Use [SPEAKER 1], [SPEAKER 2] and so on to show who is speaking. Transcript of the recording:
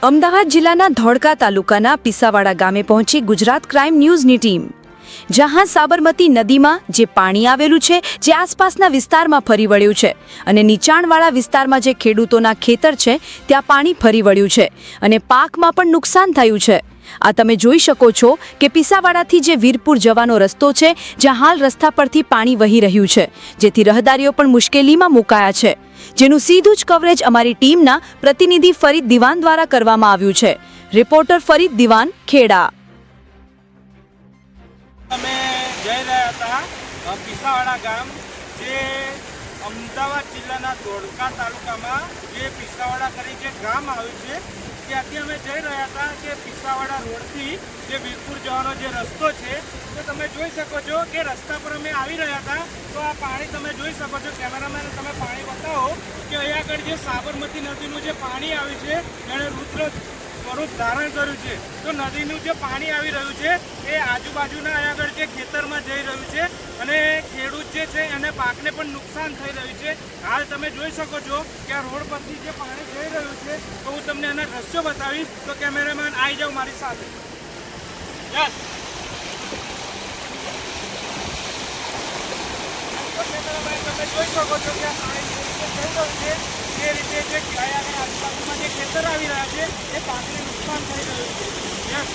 [SPEAKER 1] અમદાવાદ જિલ્લાના ધોળકા તાલુકાના પીસાવાડા ગામે પહોંચી ગુજરાત ક્રાઇમ ન્યૂઝની ટીમ, જ્યાં સાબરમતી નદીમાં જે પાણી આવેલું છે જે આસપાસના વિસ્તારમાં ફરી વળ્યું છે અને નીચાણવાળા વિસ્તારમાં જે ખેડૂતોના ખેતર છે ત્યાં પાણી ફરી વળ્યું છે અને પાકમાં પણ નુકસાન થયું છે। આ તમે જોઈ શકો છો કે પીસાવાડાથી જે વીરપુર જવાનો રસ્તો છે, જ્યાં હાલ રસ્તા પરથી પાણી વહી રહ્યું છે, જેથી રહદારીઓ પણ મુશ્કેલીમાં મુકાયા છે, જેનું સીધું જ કવરેજ અમારી ટીમના પ્રતિનિધિ ફરીદ દિવાન દ્વારા કરવામાં આવ્યું છે। રિપોર્ટર ફરીદ દિવાન, ખેડા।
[SPEAKER 2] અમે જઈ રહ્યા હતા પીસાવાડા ગામ, જે અમદાવાદ જિલ્લાના ધોળકા તાલુકામાં જે પીસાવાડા કરી જે ગામ આવ્યું છે, ત્યાંથી અમે જઈ રહ્યા હતા કે પીસાવાડા રોડથી જે વીરપુર જવાનો જે રસ્તો છે, તો તમે જોઈ શકો છો કે રસ્તા પર અમે આવી રહ્યા હતા તો આ પાણી તમે જોઈ શકો છો। કેમેરામેન તમે પાણી બતાવો કે અહીંયા આગળ જે સાબરમતી નદીનું જે પાણી આવ્યું છે એણે રુદ્ર સ્વરૂપ ધારણ કર્યું છે। તો નદીનું જે પાણી આવી રહ્યું છે એ આજુબાજુના અહીંયા આગળ જે ખેતરમાં જઈ રહ્યું છે અને ખેડૂત જે છે એને પાકને પણ નુકસાન થઈ રહ્યું છે। હાલ તમે જોઈ શકો છો કે આ રોડ પરથી જે પાણી જઈ રહ્યું છે, તો હું તમને એના દ્રશ્યો બતાવીશ। તો કેમેરામેન આવી જાઓ મારી સાથે। યસ, તમે જોઈ શકો છો કે આ પાણી જઈ રહ્યું છે, જે રીતે જે આજુબાજુમાં જે ખેતર આવી રહ્યા છે એ પાકને નુકસાન થઈ રહ્યું છે। યસ।